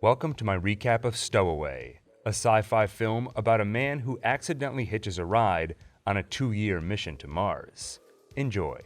Welcome to my recap of Stowaway, a sci-fi film about a man who accidentally hitches a ride on a 2-year mission to Mars. Enjoy.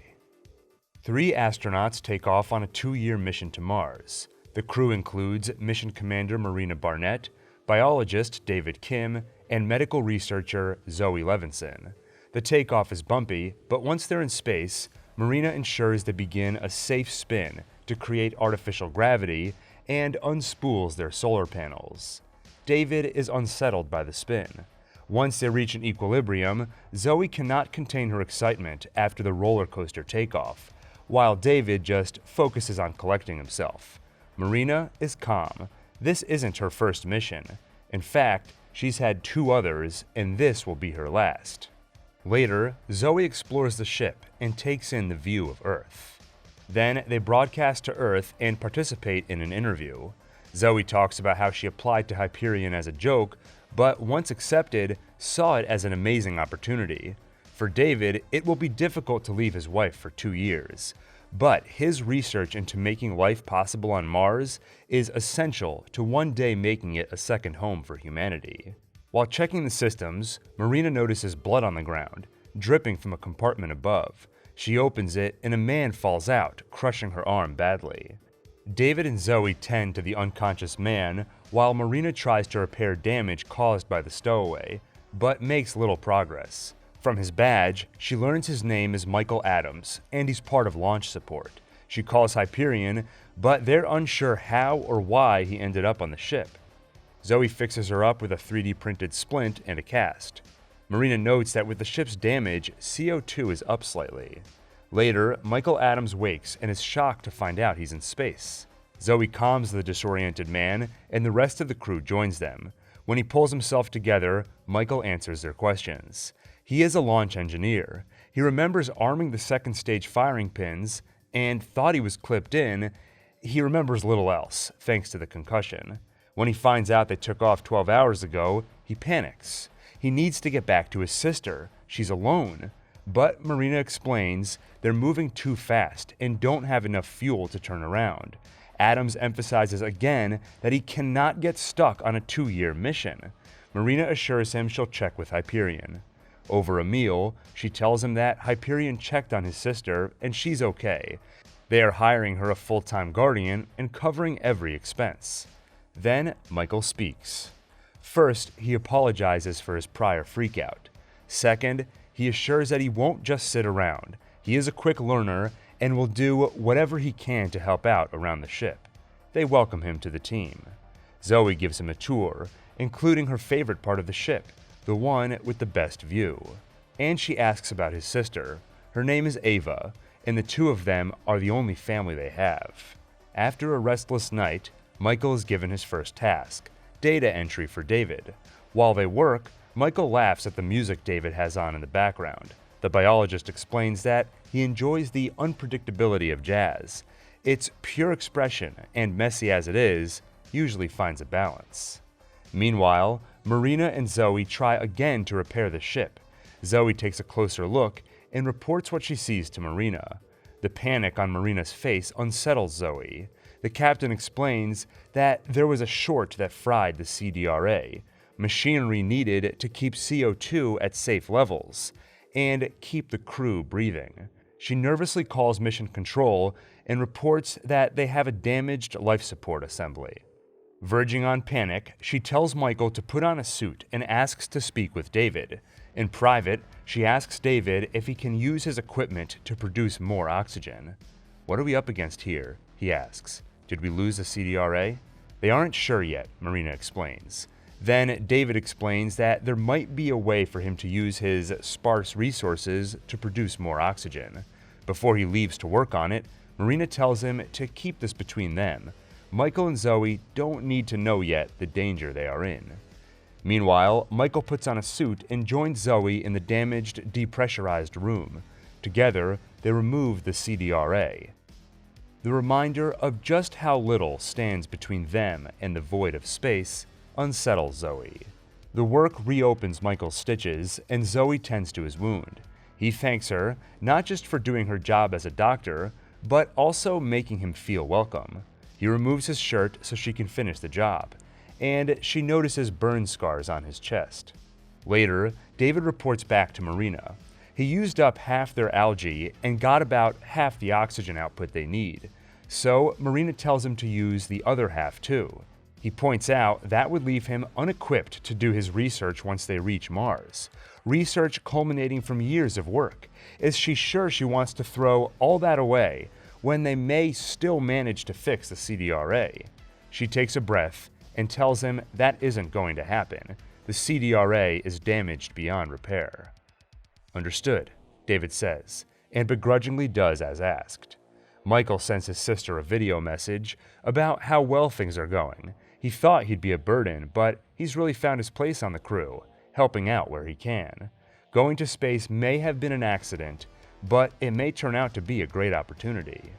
3 astronauts take off on a 2-year mission to Mars. The crew includes Mission Commander Marina Barnett, biologist David Kim, and medical researcher Zoe Levinson. The takeoff is bumpy, but once they're in space, Marina ensures they begin a safe spin to create artificial gravity and unspools their solar panels. David is unsettled by the spin. Once they reach an equilibrium, Zoe cannot contain her excitement after the roller coaster takeoff, while David just focuses on collecting himself. Marina is calm. This isn't her first mission. In fact, she's had 2 others, and this will be her last. Later, Zoe explores the ship and takes in the view of Earth. Then they broadcast to Earth and participate in an interview. Zoe talks about how she applied to Hyperion as a joke, but once accepted, saw it as an amazing opportunity. For David, it will be difficult to leave his wife for 2 years, but his research into making life possible on Mars is essential to one day making it a second home for humanity. While checking the systems, Marina notices blood on the ground, dripping from a compartment above. She opens it, and a man falls out, crushing her arm badly. David and Zoe tend to the unconscious man, while Marina tries to repair damage caused by the stowaway, but makes little progress. From his badge, she learns his name is Michael Adams, and he's part of launch support. She calls Hyperion, but they're unsure how or why he ended up on the ship. Zoe fixes her up with a 3D printed splint and a cast. Marina notes that with the ship's damage, CO2 is up slightly. Later, Michael Adams wakes and is shocked to find out he's in space. Zoe calms the disoriented man, and the rest of the crew joins them. When he pulls himself together, Michael answers their questions. He is a launch engineer. He remembers arming the second stage firing pins and thought he was clipped in. He remembers little else, thanks to the concussion. When he finds out they took off 12 hours ago, he panics. He needs to get back to his sister. She's alone. But Marina explains they're moving too fast and don't have enough fuel to turn around. Adams emphasizes again that he cannot get stuck on a 2-year mission. Marina assures him she'll check with Hyperion. Over a meal, she tells him that Hyperion checked on his sister and she's okay. They are hiring her a full-time guardian and covering every expense. Then Michael speaks. First, he apologizes for his prior freakout. Second, he assures that he won't just sit around. He is a quick learner and will do whatever he can to help out around the ship. They welcome him to the team. Zoe gives him a tour, including her favorite part of the ship, the one with the best view. And she asks about his sister. Her name is Ava, and the 2 of them are the only family they have. After a restless night, Michael is given his first task, data entry for David. While they work, Michael laughs at the music David has on in the background. The biologist explains that he enjoys the unpredictability of jazz. Its pure expression, and messy as it is, usually finds a balance. Meanwhile, Marina and Zoe try again to repair the ship. Zoe takes a closer look and reports what she sees to Marina. The panic on Marina's face unsettles Zoe. The captain explains that there was a short that fried the CDRA, machinery needed to keep CO2 at safe levels, and keep the crew breathing. She nervously calls Mission Control and reports that they have a damaged life support assembly. Verging on panic, she tells Michael to put on a suit and asks to speak with David. In private, she asks David if he can use his equipment to produce more oxygen. "What are we up against here?" he asks. "Did we lose the CDRA?" "They aren't sure yet," Marina explains. Then David explains that there might be a way for him to use his sparse resources to produce more oxygen. Before he leaves to work on it, Marina tells him to keep this between them. Michael and Zoe don't need to know yet the danger they are in. Meanwhile, Michael puts on a suit and joins Zoe in the damaged, depressurized room. Together, they remove the CDRA. The reminder of just how little stands between them and the void of space unsettles Zoe. The work reopens Michael's stitches, and Zoe tends to his wound. He thanks her, not just for doing her job as a doctor, but also making him feel welcome. He removes his shirt so she can finish the job, and she notices burn scars on his chest. Later, David reports back to Marina. He used up half their algae and got about half the oxygen output they need, so Marina tells him to use the other half too. He points out that would leave him unequipped to do his research once they reach Mars. Research culminating from years of work. Is she sure she wants to throw all that away when they may still manage to fix the CDRA? She takes a breath and tells him that isn't going to happen. The CDRA is damaged beyond repair. Understood, David says, and begrudgingly does as asked. Michael sends his sister a video message about how well things are going. He thought he'd be a burden, but he's really found his place on the crew, helping out where he can. Going to space may have been an accident, but it may turn out to be a great opportunity.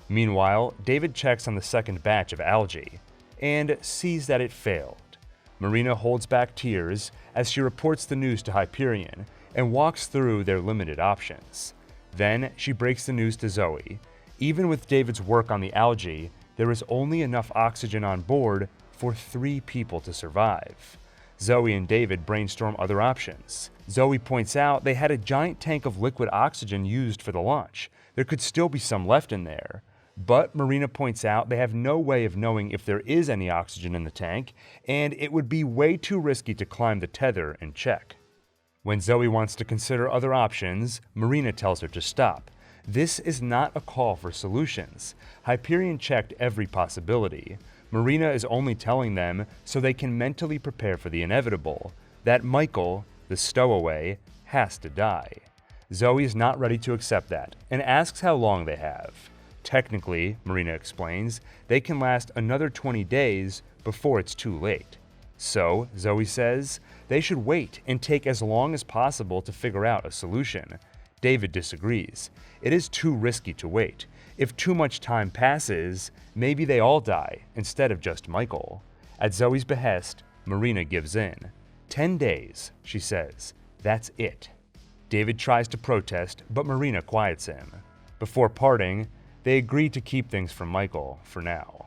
Meanwhile, David checks on the second batch of algae and sees that it failed. Marina holds back tears as she reports the news to Hyperion and walks through their limited options. Then she breaks the news to Zoe. Even with David's work on the algae, there is only enough oxygen on board for 3 people to survive. Zoe and David brainstorm other options. Zoe points out they had a giant tank of liquid oxygen used for the launch. There could still be some left in there. But Marina points out they have no way of knowing if there is any oxygen in the tank, and it would be way too risky to climb the tether and check. When Zoe wants to consider other options, Marina tells her to stop. This is not a call for solutions. Hyperion checked every possibility. Marina is only telling them so they can mentally prepare for the inevitable, that Michael, the stowaway, has to die. Zoe is not ready to accept that and asks how long they have. Technically, Marina explains, they can last another 20 days before it's too late. So, Zoe says, they should wait and take as long as possible to figure out a solution. David disagrees. It is too risky to wait. If too much time passes, maybe they all die instead of just Michael. At Zoe's behest, Marina gives in. 10 days, she says. That's it. David tries to protest, but Marina quiets him. Before parting, they agree to keep things from Michael for now.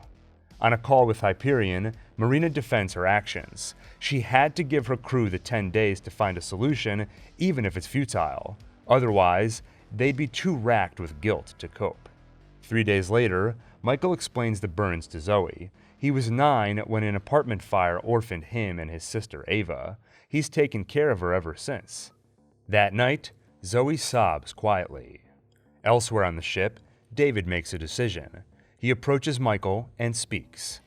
On a call with Hyperion, Marina defends her actions. She had to give her crew the 10 days to find a solution, even if it's futile. Otherwise, they'd be too racked with guilt to cope. 3 days later, Michael explains the burns to Zoe. He was 9 when an apartment fire orphaned him and his sister Ava. He's taken care of her ever since. That night, Zoe sobs quietly. Elsewhere on the ship, David makes a decision. He approaches Michael and speaks.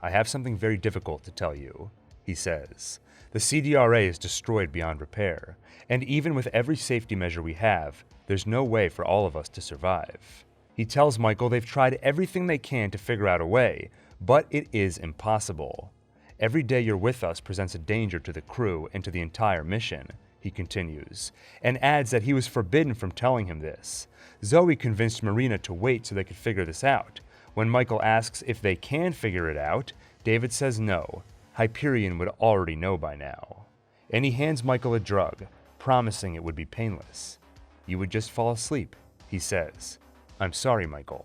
I have something very difficult to tell you, he says. The CDRA is destroyed beyond repair, and even with every safety measure we have, there's no way for all of us to survive. He tells Michael they've tried everything they can to figure out a way, but it is impossible. Every day you're with us presents a danger to the crew and to the entire mission, he continues, and adds that he was forbidden from telling him this. Zoe convinced Marina to wait so they could figure this out. When Michael asks if they can figure it out, David says no. Hyperion would already know by now. And he hands Michael a drug, promising it would be painless. You would just fall asleep, he says. I'm sorry, Michael.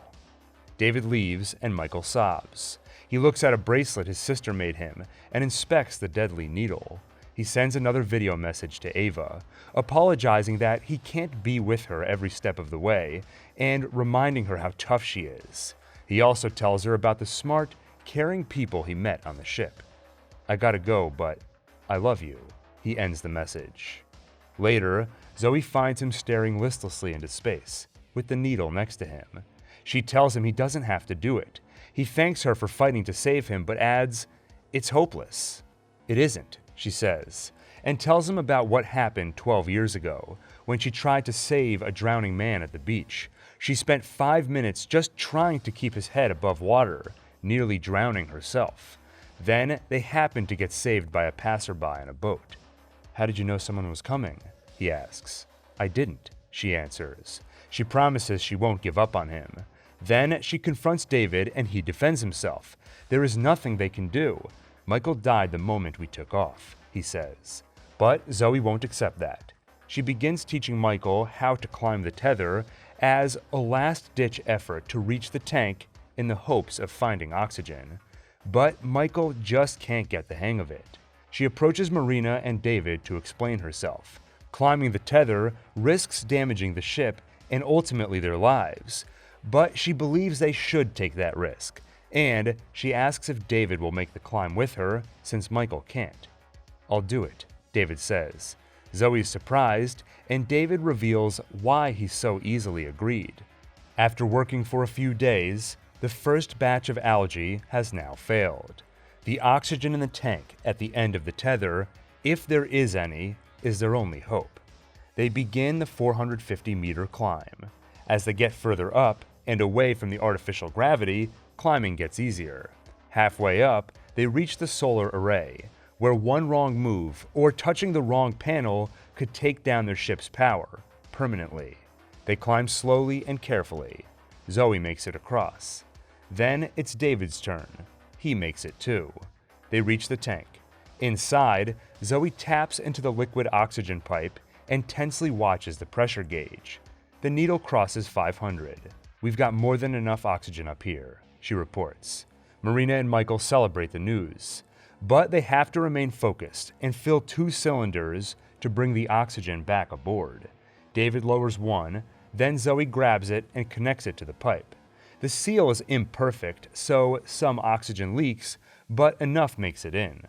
David leaves and Michael sobs. He looks at a bracelet his sister made him and inspects the deadly needle. He sends another video message to Ava, apologizing that he can't be with her every step of the way and reminding her how tough she is. He also tells her about the smart, caring people he met on the ship. I gotta go, but I love you, he ends the message. Later, Zoe finds him staring listlessly into space, with the needle next to him. She tells him he doesn't have to do it. He thanks her for fighting to save him, but adds, it's hopeless. It isn't, she says, and tells him about what happened 12 years ago, when she tried to save a drowning man at the beach. She spent 5 minutes just trying to keep his head above water, nearly drowning herself. Then they happened to get saved by a passerby on a boat. How did you know someone was coming? He asks. I didn't, she answers. She promises she won't give up on him. Then she confronts David and he defends himself. There is nothing they can do. Michael died the moment we took off, he says. But Zoe won't accept that. She begins teaching Michael how to climb the tether as a last-ditch effort to reach the tank in the hopes of finding oxygen. But Michael just can't get the hang of it. She approaches Marina and David to explain herself. Climbing the tether risks damaging the ship and ultimately their lives, but she believes they should take that risk, and she asks if David will make the climb with her since Michael can't. "I'll do it," David says. Zoe's surprised, and David reveals why he so easily agreed. After working for a few days, the first batch of algae has now failed. The oxygen in the tank at the end of the tether, if there is any, is their only hope. They begin the 450-meter climb. As they get further up and away from the artificial gravity, climbing gets easier. Halfway up, they reach the solar array, where one wrong move or touching the wrong panel could take down their ship's power permanently. They climb slowly and carefully. Zoe makes it across. Then it's David's turn. He makes it too. They reach the tank. Inside, Zoe taps into the liquid oxygen pipe and tensely watches the pressure gauge. The needle crosses 500. "We've got more than enough oxygen up here," she reports. Marina and Michael celebrate the news, but they have to remain focused and fill 2 cylinders to bring the oxygen back aboard. David lowers one, then Zoe grabs it and connects it to the pipe. The seal is imperfect, so some oxygen leaks, but enough makes it in.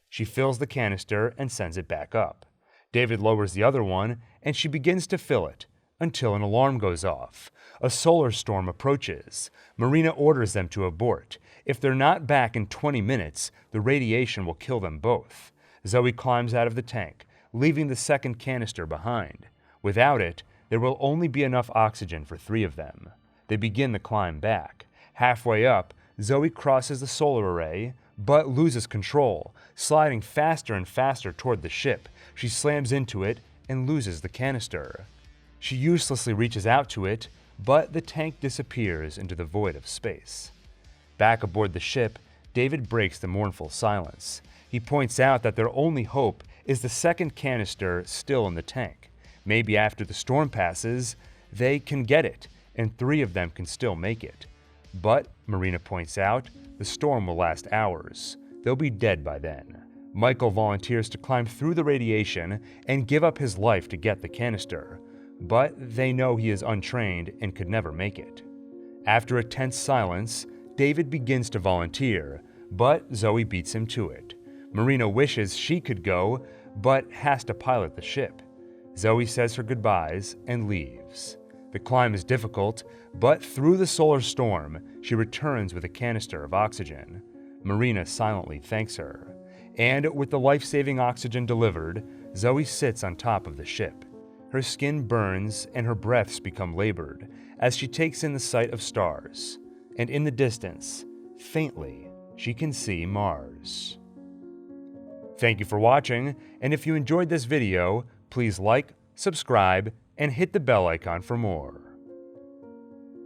She fills the canister and sends it back up. David lowers the other one, and she begins to fill it, until an alarm goes off. A solar storm approaches. Marina orders them to abort. If they're not back in 20 minutes, the radiation will kill them both. Zoe climbs out of the tank, leaving the second canister behind. Without it, there will only be enough oxygen for 3 of them. They begin the climb back. Halfway up, Zoe crosses the solar array, but loses control, sliding faster and faster toward the ship. She slams into it and loses the canister. She uselessly reaches out to it, but the tank disappears into the void of space. Back aboard the ship, David breaks the mournful silence. He points out that their only hope is the second canister still in the tank. Maybe after the storm passes, they can get it, and 3 of them can still make it. But, Marina points out, the storm will last hours. They'll be dead by then. Michael volunteers to climb through the radiation and give up his life to get the canister, but they know he is untrained and could never make it. After a tense silence, David begins to volunteer, but Zoe beats him to it. Marina wishes she could go, but has to pilot the ship. Zoe says her goodbyes and leaves. The climb is difficult, but through the solar storm, she returns with a canister of oxygen. Marina silently thanks her. And with the life-saving oxygen delivered, Zoe sits on top of the ship. Her skin burns and her breaths become labored as she takes in the sight of stars. And in the distance, faintly, she can see Mars. Thank you for watching, and if you enjoyed this video, please like, subscribe, and hit the bell icon for more.